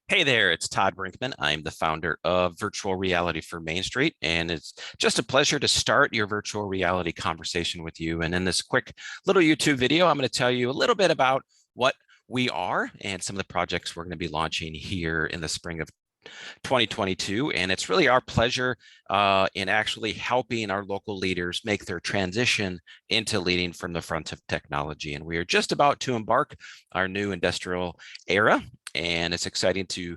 Hey there, it's Todd Brinkman. I'm the founder of Virtual Reality for Main Street, and it's just a pleasure to start your virtual reality conversation with you. And in this quick little YouTube video, I'm going to tell you a little bit about what we are and some of the projects we're going to be launching here in the spring of 2022. And it's really our pleasure in actually helping our local leaders make their transition into leading from the front of technology. And we are just about to embark our new industrial era. And it's exciting to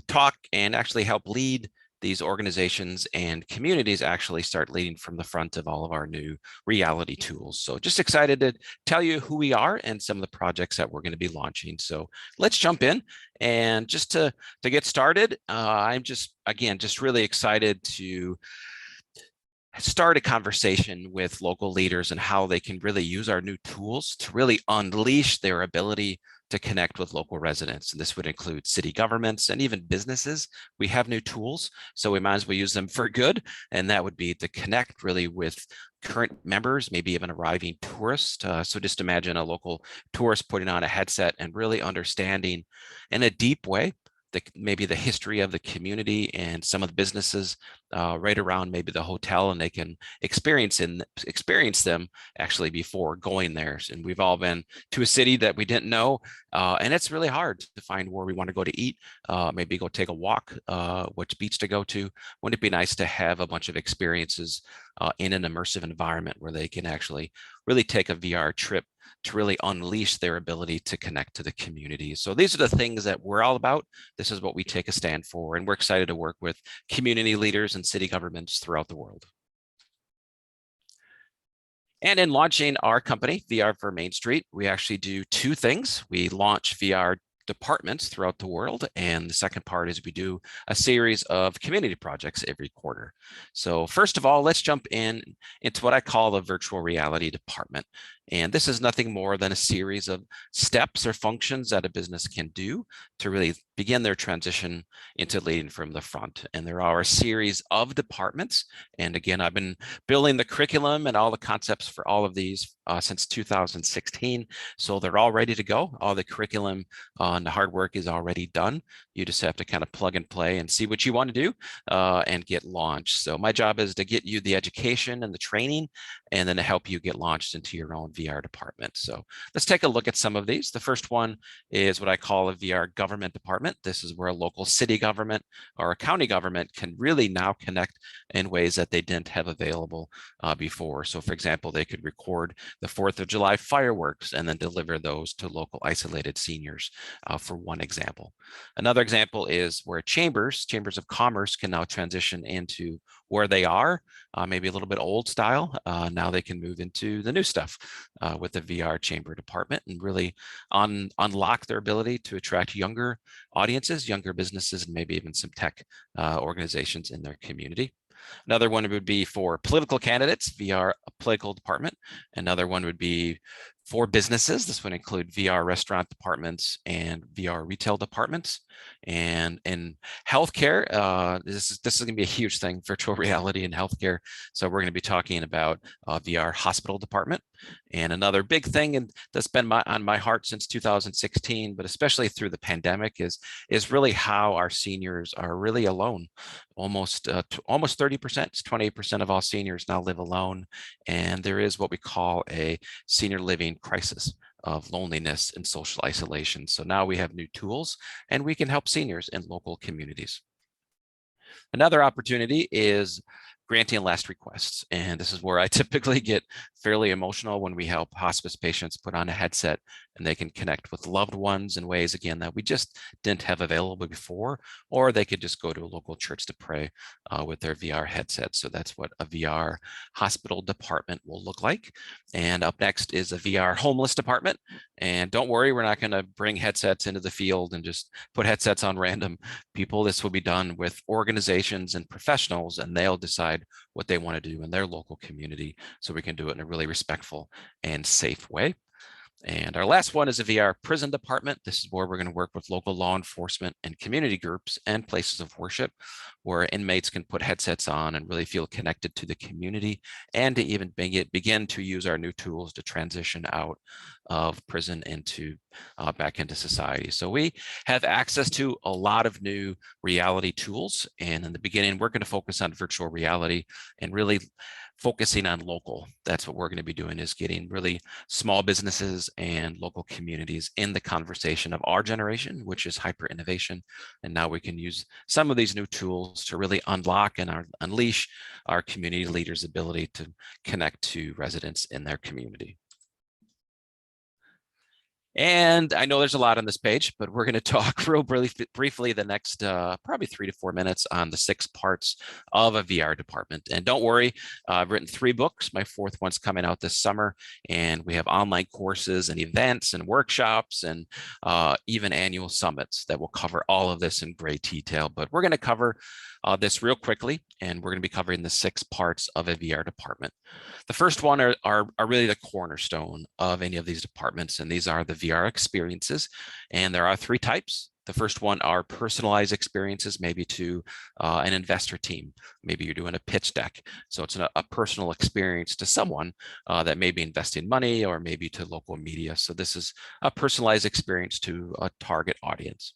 talk and actually help lead these organizations and communities actually start leading from the front of all of our new reality tools. So just excited to tell you who we are and some of the projects that we're going to be launching. So let's jump in. And just to get started, I'm just really excited to start a conversation with local leaders and how they can really use our new tools to really unleash their ability to connect with local residents. And this would include city governments and even businesses. We have new tools, so we might as well use them for good. And that would be to connect really with current members, maybe even arriving tourists. So just imagine a local tourist putting on a headset and really understanding in a deep way maybe the history of the community and some of the businesses right around maybe the hotel, and they can experience them actually before going there. And we've all been to a city that we didn't know, and it's really hard to find where we want to go to eat, maybe go take a walk, which beach to go to. Wouldn't it be nice to have a bunch of experiences in an immersive environment where they can actually really take a VR trip to really unleash their ability to connect to the community? So these are the things that we're all about. This is what we take a stand for, and we're excited to work with community leaders and city governments throughout the world. And in launching our company, VR for Main Street, we actually do two things. We launch VR departments throughout the world. And the second part is we do a series of community projects every quarter. So first of all, let's jump into what I call the virtual reality department. And this is nothing more than a series of steps or functions that a business can do to really begin their transition into leading from the front. And there are a series of departments. And again, I've been building the curriculum and all the concepts for all of these since 2016. So they're all ready to go. All the curriculum and the hard work is already done. You just have to kind of plug and play and see what you want to do and get launched. So my job is to get you the education and the training, and then to help you get launched into your own VR department. So let's take a look at some of these. The first one is what I call a VR government department. This is where a local city government or a county government can really now connect in ways that they didn't have available before. So for example, they could record the 4th of July fireworks and then deliver those to local isolated seniors, for one example. Another example is where chambers of commerce can now transition into where they are, maybe a little bit old style. Now they can move into the new stuff with the VR chamber department and really unlock their ability to attract younger audiences, younger businesses, and maybe even some tech organizations in their community. Another one would be for political candidates, VR political department. Another one would be for businesses. This would include VR restaurant departments and VR retail departments. And in healthcare, this is going to be a huge thing, virtual reality in healthcare. So we're going to be talking about VR hospital department. And another big thing, and that's been on my heart since 2016, but especially through the pandemic, is really how our seniors are really alone. Almost 30%, 28% of all seniors now live alone, and there is what we call a senior living crisis of loneliness and social isolation. So now we have new tools, and we can help seniors in local communities. Another opportunity is granting last requests. And this is where I typically get fairly emotional when we help hospice patients put on a headset and they can connect with loved ones in ways, again, that we just didn't have available before, or they could just go to a local church to pray with their VR headset. So that's what a VR hospital department will look like. And up next is a VR homeless department. And don't worry, we're not going to bring headsets into the field and just put headsets on random people. This will be done with organizations and professionals, and they'll decide what they want to do in their local community, so we can do it in a really respectful and safe way. And our last one is a VR prison department. This is where we're going to work with local law enforcement and community groups and places of worship, where inmates can put headsets on and really feel connected to the community, and to even begin to use our new tools to transition out of prison into back into society. So we have access to a lot of new reality tools. And in the beginning, we're going to focus on virtual reality and really focusing on local. That's what we're going to be doing, is getting really small businesses and local communities in the conversation of our generation, which is hyper innovation. And now we can use some of these new tools to really unlock and unleash our community leaders' ability to connect to residents in their community. And I know there's a lot on this page, but we're going to talk real briefly the next probably 3 to 4 minutes on the 6 parts of a VR department. And don't worry, I've written 3 books. My 4th one's coming out this summer, and we have online courses and events and workshops and even annual summits that will cover all of this in great detail. But we're going to cover this real quickly, and we're going to be covering the 6 parts of a VR department. The first one are really the cornerstone of any of these departments, and these are the VR experiences. And there are 3 types. The first one are personalized experiences, maybe to an investor team. Maybe you're doing a pitch deck. So it's a personal experience to someone that may be investing money, or maybe to local media. So this is a personalized experience to a target audience.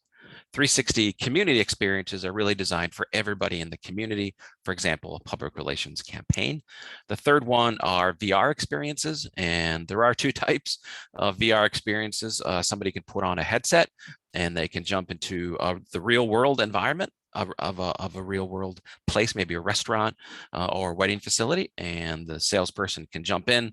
360 community experiences are really designed for everybody in the community. For example, a public relations campaign. The third one are VR experiences, and there are 2 types of VR experiences. Somebody can put on a headset and they can jump into the real world environment of a real world place, maybe a restaurant or a wedding facility, and the salesperson can jump in,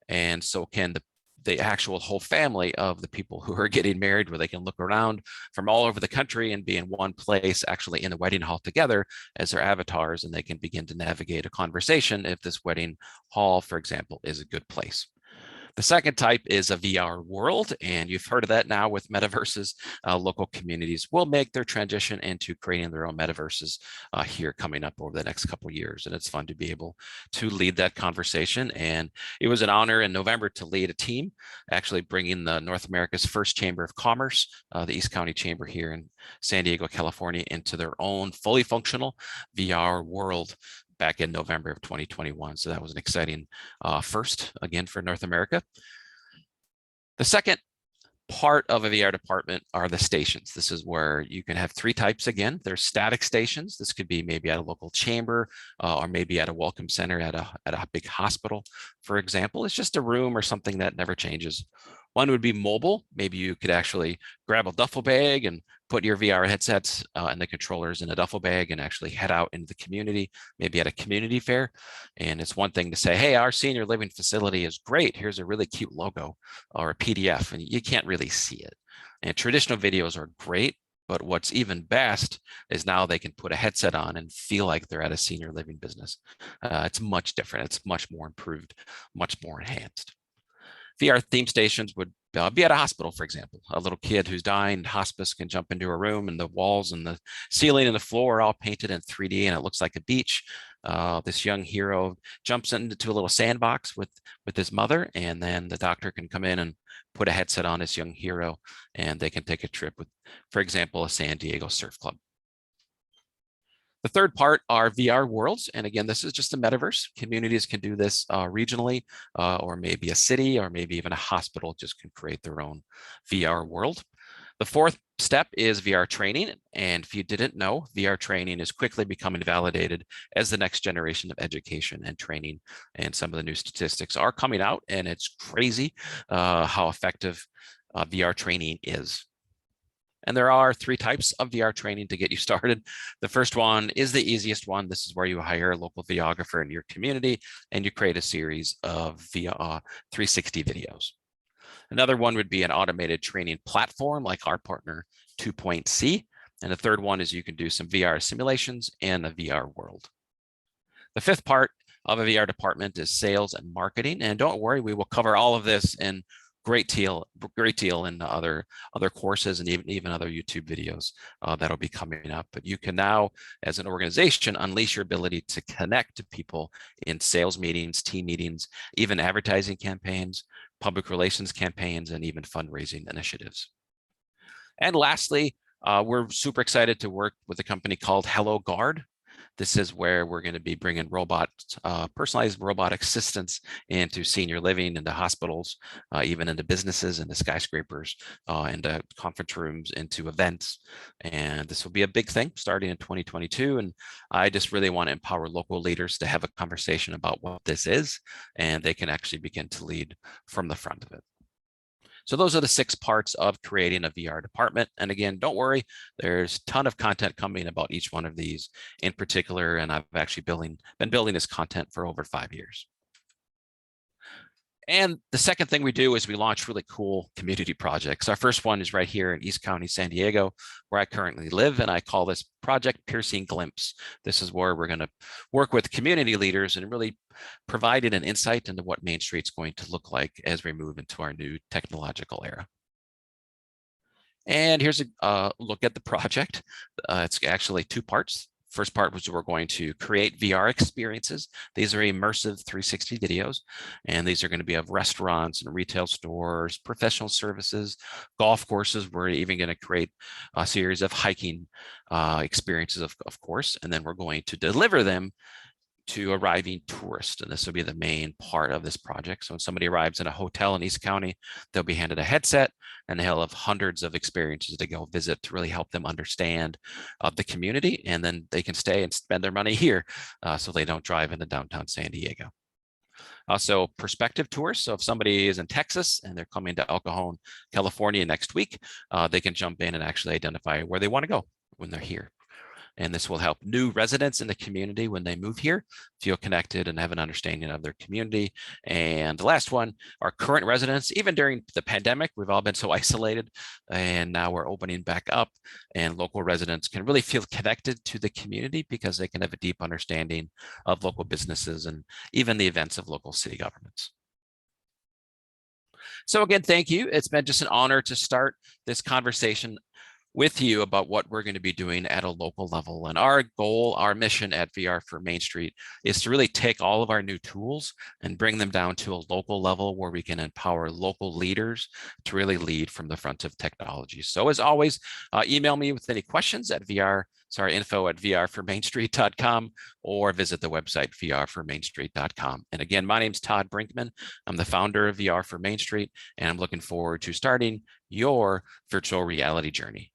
and so can the actual whole family of the people who are getting married, where they can look around from all over the country and be in one place, actually in the wedding hall together as their avatars, and they can begin to navigate a conversation if this wedding hall, for example, is a good place. The second type is a VR world, and you've heard of that now with metaverses. Local communities will make their transition into creating their own metaverses here coming up over the next couple of years, and it's fun to be able to lead that conversation. And it was an honor in November to lead a team, actually bringing the North America's first Chamber of Commerce, the East County Chamber here in San Diego, California, into their own fully functional VR world back in November of 2021. So that was an exciting first, again, for North America. The second part of a VR department are the stations. This is where you can have 3 types again. There's static stations. This could be maybe at a local chamber or maybe at a welcome center at a big hospital, for example. It's just a room or something that never changes. One would be mobile. Maybe you could actually grab a duffel bag and put your VR headsets and the controllers in a duffel bag and actually head out into the community, maybe at a community fair. And it's one thing to say, hey, our senior living facility is great. Here's a really cute logo or a PDF, and you can't really see it. And traditional videos are great, but what's even best is now they can put a headset on and feel like they're at a senior living business. It's much different. It's much more improved, much more enhanced. VR theme stations would be at a hospital, for example. A little kid who's dying, hospice can jump into a room, and the walls and the ceiling and the floor are all painted in 3D, and it looks like a beach. This young hero jumps into a little sandbox with his mother, and then the doctor can come in and put a headset on this young hero, and they can take a trip with, for example, a San Diego surf club. The third part are VR worlds. And again, this is just a metaverse. Communities can do this regionally, or maybe a city, or maybe even a hospital just can create their own VR world. The fourth step is VR training. And if you didn't know, VR training is quickly becoming validated as the next generation of education and training. And some of the new statistics are coming out, and it's crazy how effective VR training is. And there are 3 types of VR training to get you started. The first one is the easiest one. This is where you hire a local videographer in your community and you create a series of VR 360 videos. Another one would be an automated training platform like our partner 2Point. And the third one is you can do some VR simulations in a VR world. The fifth part of a VR department is sales and marketing. And don't worry, we will cover all of this in great deal in other courses and even other YouTube videos that'll be coming up. But you can now, as an organization, unleash your ability to connect to people in sales meetings, team meetings, even advertising campaigns, public relations campaigns, and even fundraising initiatives. And lastly, we're super excited to work with a company called HelloGuard. This is where we're going to be bringing personalized robotic assistants into senior living, into hospitals, even into businesses, into skyscrapers, into conference rooms, into events. And this will be a big thing starting in 2022. And I just really want to empower local leaders to have a conversation about what this is, and they can actually begin to lead from the front of it. So those are the 6 parts of creating a VR department. And again, don't worry, there's a ton of content coming about each one of these in particular. And I've actually been building this content for over 5 years. And the second thing we do is we launch really cool community projects. Our first one is right here in East County, San Diego, where I currently live. And I call this Project Piercing Glimpse. This is where we're going to work with community leaders and really providing an insight into what Main Street's going to look like as we move into our new technological era. And here's a look at the project. It's actually 2 parts. First part was we're going to create VR experiences. These are immersive 360 videos, and these are going to be of restaurants and retail stores, professional services, golf courses. We're even going to create a series of hiking experiences, of course, and then we're going to deliver them to arriving tourists. And this will be the main part of this project. So when somebody arrives in a hotel in East County, they'll be handed a headset and they'll have hundreds of experiences to go visit to really help them understand the community. And then they can stay and spend their money here so they don't drive into downtown San Diego. Also, perspective tours. So if somebody is in Texas and they're coming to El Cajon, California next week, they can jump in and actually identify where they want to go when they're here. And this will help new residents in the community when they move here feel connected and have an understanding of their community. And the last one, our current residents, even during the pandemic, we've all been so isolated, and now we're opening back up, and local residents can really feel connected to the community because they can have a deep understanding of local businesses and even the events of local city governments. So again, thank you. It's been just an honor to start this conversation with you about what we're going to be doing at a local level. And our goal, our mission at VR for Main Street is to really take all of our new tools and bring them down to a local level where we can empower local leaders to really lead from the front of technology. So as always, email me with any questions at info@vrformainstreet.com, or visit the website vrformainstreet.com. And again, my name's Todd Brinkman. I'm the founder of VR for Main Street, and I'm looking forward to starting your virtual reality journey.